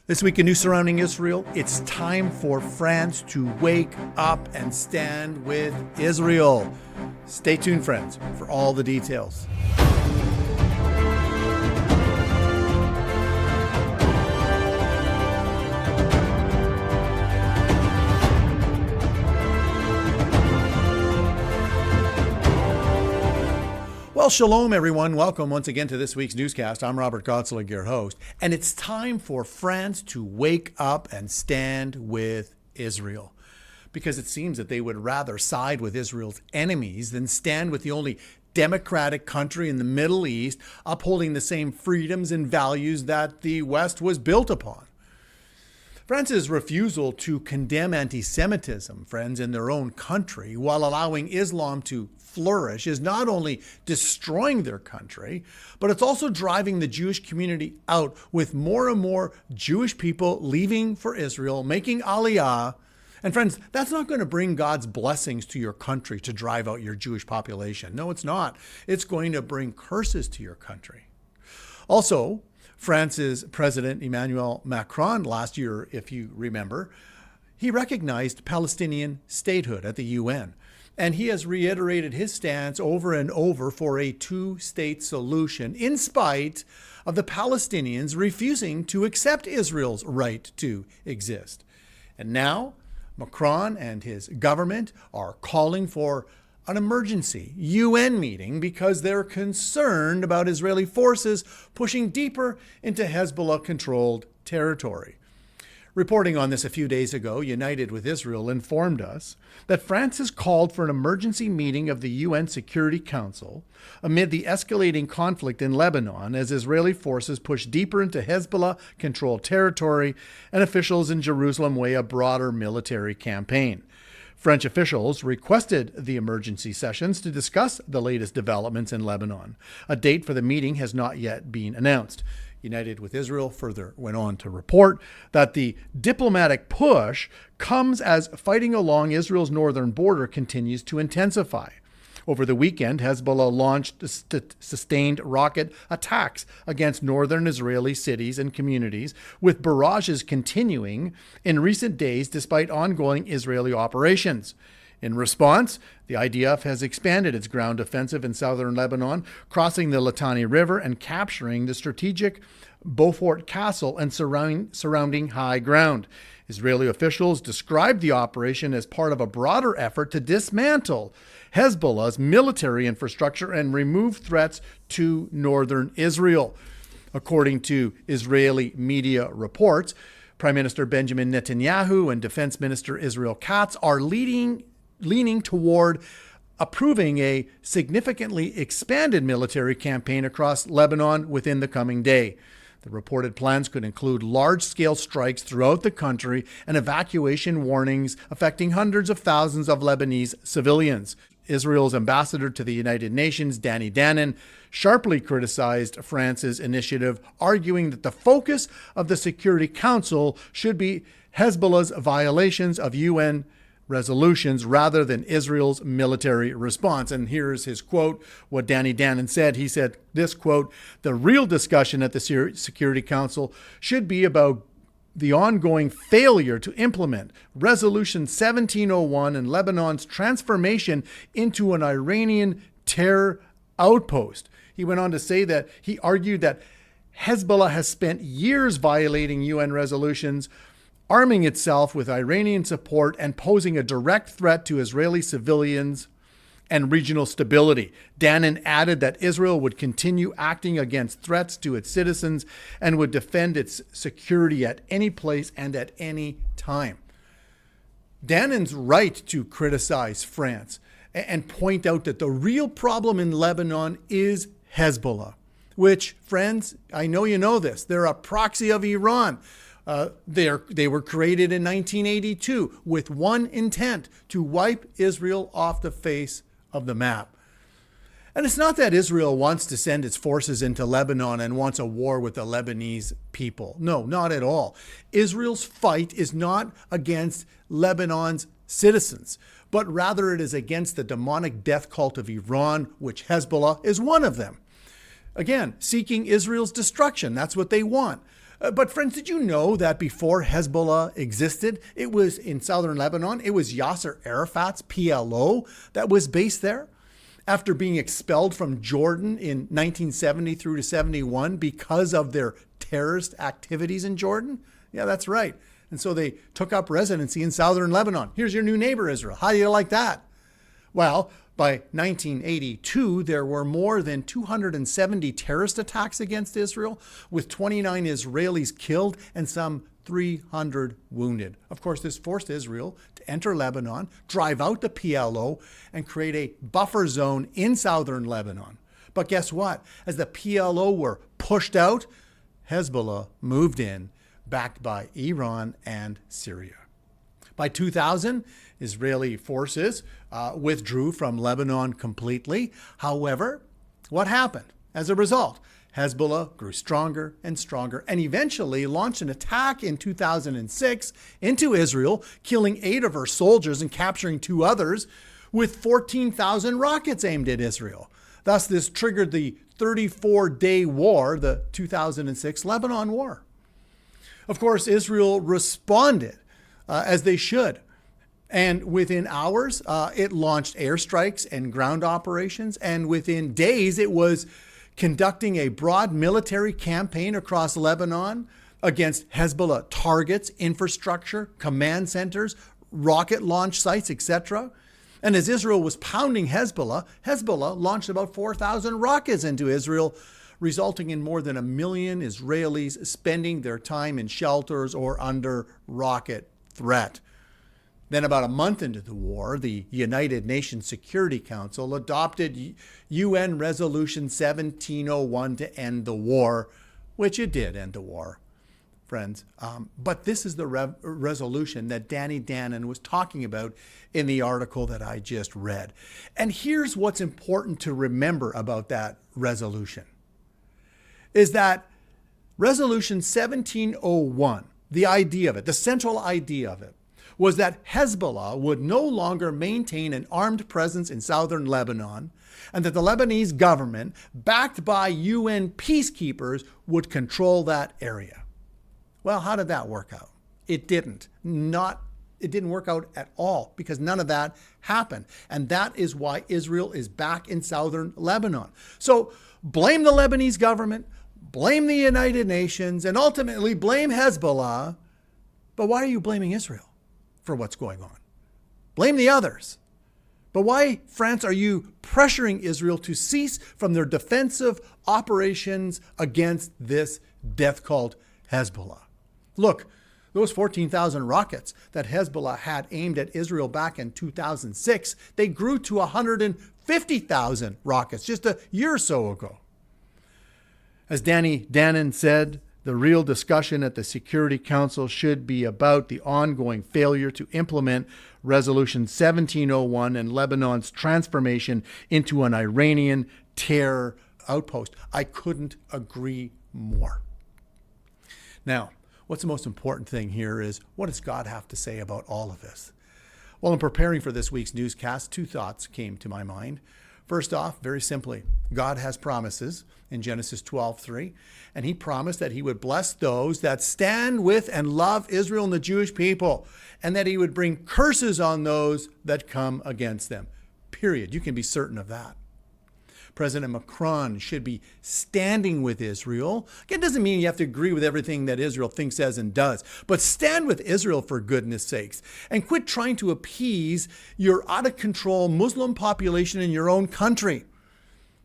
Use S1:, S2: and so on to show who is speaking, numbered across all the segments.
S1: This week in news surrounding Israel, it's time for France to wake up and stand with Israel. Stay tuned, friends, for all the details. Well, shalom, everyone. Welcome once again to this week's newscast. I'm Robert Gottselig, your host, and it's time for France to wake up and stand with Israel, because it seems that they would rather side with Israel's enemies than stand with the only democratic country in the Middle East upholding the same freedoms and values that the West was built upon. France's refusal to condemn anti-Semitism, friends, in their own country while allowing Islam to flourish is not only destroying their country, but it's also driving the Jewish community out, with more and more Jewish people leaving for Israel, making Aliyah. And friends, that's not going to bring God's blessings to your country to drive out your Jewish population. No, it's not. It's going to bring curses to your country. Also, France's President Emmanuel Macron last year, if you remember, he recognized Palestinian statehood at the UN. And he has reiterated his stance over and over for a two-state solution, in spite of the Palestinians refusing to accept Israel's right to exist. And now, Macron and his government are calling for an emergency UN meeting because they're concerned about Israeli forces pushing deeper into Hezbollah-controlled territory. Reporting on this a few days ago, United with Israel informed us that France has called for an emergency meeting of the UN Security Council amid the escalating conflict in Lebanon as Israeli forces push deeper into Hezbollah-controlled territory and officials in Jerusalem weigh a broader military campaign. French officials requested the emergency sessions to discuss the latest developments in Lebanon. A date for the meeting has not yet been announced. United with Israel further went on to report that the diplomatic push comes as fighting along Israel's northern border continues to intensify. Over the weekend, Hezbollah launched sustained rocket attacks against northern Israeli cities and communities, with barrages continuing in recent days despite ongoing Israeli operations. In response, the IDF has expanded its ground offensive in southern Lebanon, crossing the Litani River and capturing the strategic Beaufort Castle and surrounding high ground. Israeli officials described the operation as part of a broader effort to dismantle Hezbollah's military infrastructure and remove threats to northern Israel. According to Israeli media reports, Prime Minister Benjamin Netanyahu and Defense Minister Israel Katz are leaning toward approving a significantly expanded military campaign across Lebanon within the coming day. The reported plans could include large-scale strikes throughout the country and evacuation warnings affecting hundreds of thousands of Lebanese civilians. Israel's ambassador to the United Nations, Danny Danon, sharply criticized France's initiative, arguing that the focus of the Security Council should be Hezbollah's violations of UN resolutions rather than Israel's military response. And here's his quote, what Danny Danon said. He said this, quote, "The real discussion at the Security Council should be about the ongoing failure to implement Resolution 1701 and Lebanon's transformation into an Iranian terror outpost." He went on to say that he argued that Hezbollah has spent years violating UN resolutions, arming itself with Iranian support and posing a direct threat to Israeli civilians and regional stability. Danon added that Israel would continue acting against threats to its citizens and would defend its security at any place and at any time. Danon's right to criticize France and point out that the real problem in Lebanon is Hezbollah, which, friends, I know you know this, they're a proxy of Iran. They were created in 1982 with one intent: to wipe Israel off the face of the map. And it's not that Israel wants to send its forces into Lebanon and wants a war with the Lebanese people. No, not at all. Israel's fight is not against Lebanon's citizens, but rather it is against the demonic death cult of Iran, which Hezbollah is one of them. Again, seeking Israel's destruction. That's what they want. But friends, did you know that before Hezbollah existed, it was in southern Lebanon, it was Yasser Arafat's PLO that was based there after being expelled from Jordan in 1970 through to 71 because of their terrorist activities in Jordan? Yeah, that's right. And so they took up residency in southern Lebanon. Here's your new neighbor, Israel. How do you like that? Well, by 1982, there were more than 270 terrorist attacks against Israel, with 29 Israelis killed and some 300 wounded. Of course, this forced Israel to enter Lebanon, drive out the PLO, and create a buffer zone in southern Lebanon. But guess what? As the PLO were pushed out, Hezbollah moved in, backed by Iran and Syria. By 2000, Israeli forces withdrew from Lebanon completely. However, what happened? As a result, Hezbollah grew stronger and stronger and eventually launched an attack in 2006 into Israel, killing 8 of her soldiers and capturing 2 others with 14,000 rockets aimed at Israel. Thus, this triggered the 34-day war, the 2006 Lebanon War. Of course, Israel responded as they should. And within hours, it launched airstrikes and ground operations. And within days, it was conducting a broad military campaign across Lebanon against Hezbollah targets, infrastructure, command centers, rocket launch sites, etc. And as Israel was pounding Hezbollah, Hezbollah launched about 4,000 rockets into Israel, resulting in more than 1 million Israelis spending their time in shelters or under rocket threat. Then about a month into the war, the United Nations Security Council adopted UN Resolution 1701 to end the war, which it did end the war, friends. But this is the resolution that Danny Danon was talking about in the article that I just read. And here's what's important to remember about that resolution, is that Resolution 1701, the idea of it, the central idea of it, was that Hezbollah would no longer maintain an armed presence in southern Lebanon, and that the Lebanese government, backed by UN peacekeepers, would control that area. Well, how did that work out? It didn't. It didn't work out at all, because none of that happened. And that is why Israel is back in southern Lebanon. So blame the Lebanese government, blame the United Nations, and ultimately blame Hezbollah. But why are you blaming Israel for what's going on? Blame the others. But why, France, are you pressuring Israel to cease from their defensive operations against this death cult Hezbollah? Look, those 14,000 rockets that Hezbollah had aimed at Israel back in 2006, they grew to 150,000 rockets just a year or so ago. As Danny Danon said, the real discussion at the Security Council should be about the ongoing failure to implement Resolution 1701 and Lebanon's transformation into an Iranian terror outpost. I couldn't agree more. Now, what's the most important thing here is, what does God have to say about all of this? Well, in preparing for this week's newscast, 2 thoughts came to my mind. First off, very simply, God has promises in Genesis 12:3, and he promised that he would bless those that stand with and love Israel and the Jewish people, and that he would bring curses on those that come against them. Period. You can be certain of that. President Macron should be standing with Israel. Again, it doesn't mean you have to agree with everything that Israel thinks, says, and does, but stand with Israel for goodness sakes, and quit trying to appease your out-of-control Muslim population in your own country.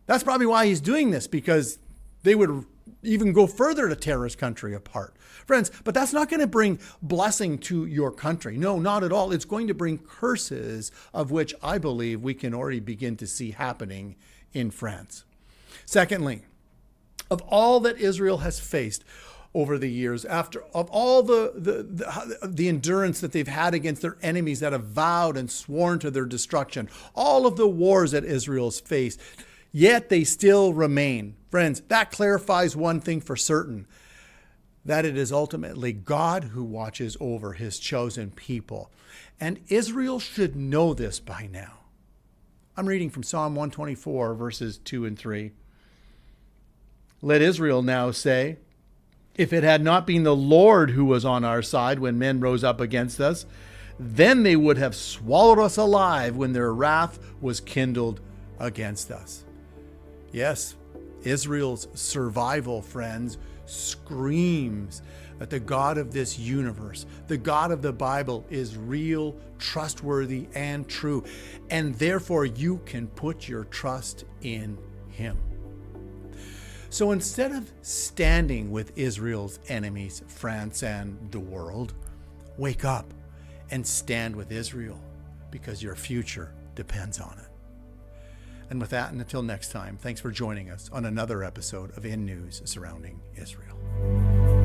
S1: That's probably why he's doing this, because they would even go further to tear his country apart. Friends, but that's not going to bring blessing to your country. No, not at all. It's going to bring curses, of which I believe we can already begin to see happening in France. Secondly, of all that Israel has faced over the years, of all the endurance that they've had against their enemies that have vowed and sworn to their destruction, all of the wars that Israel's faced, yet they still remain. Friends, that clarifies one thing for certain, that it is ultimately God who watches over his chosen people. And Israel should know this by now. I'm reading from Psalm 124, verses 2 and 3. Let Israel now say, If it had not been the Lord who was on our side when men rose up against us, then they would have swallowed us alive when their wrath was kindled against us. Yes, Israel's survival, friends, screams that the God of this universe, the God of the Bible, is real, trustworthy, and true. And therefore, you can put your trust in him. So instead of standing with Israel's enemies, France and the world, wake up and stand with Israel, because your future depends on it. And with that, and until next time, thanks for joining us on another episode of In News Surrounding Israel.